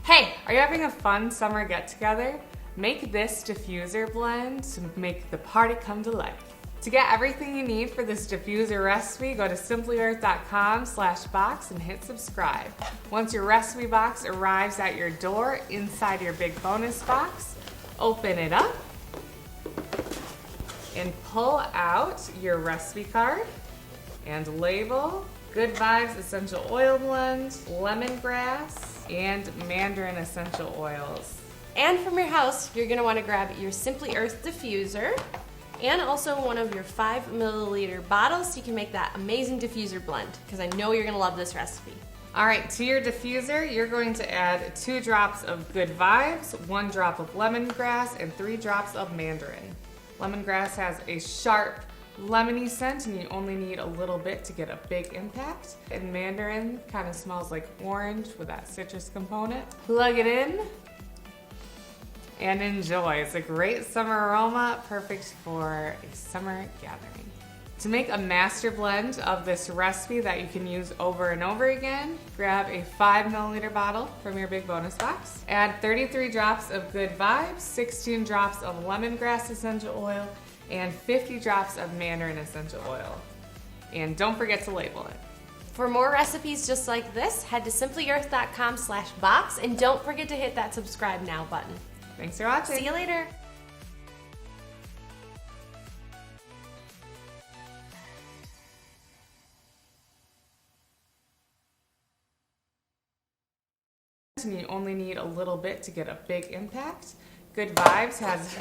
Hey, are you having a fun summer get-together? Make this diffuser blend to make the party come to life. To get everything you need for this diffuser recipe, go to simplyearth.com/box and hit subscribe. Once your recipe box arrives at your door inside your big bonus box, open it up and pull out your recipe card and label Good Vibes Essential Oil Blend, Lemongrass, and Mandarin Essential Oils. And from your house, you're gonna wanna grab your Simply Earth diffuser and also one of your 5 milliliter bottles so you can make that amazing diffuser blend, because I know you're gonna love this recipe. All right, to your diffuser, you're going to add 2 drops of Good Vibes, 1 drop of lemongrass, and 3 drops of mandarin. Lemongrass has a sharp, lemony scent, and you only need a little bit to get a big impact. And mandarin kind of smells like orange with that citrus component. Plug it in and enjoy. It's a great summer aroma, perfect for a summer gathering. To make a master blend of this recipe that you can use over and over again, grab a 5 milliliter bottle from your big bonus box. Add 33 drops of Good Vibes, 16 drops of lemongrass essential oil, and 50 drops of mandarin essential oil. And don't forget to label it. For more recipes just like this, head to simplyearth.com/box and don't forget to hit that subscribe now button. Thanks for watching. See you later. And you only need a little bit to get a big impact. Good Vibes has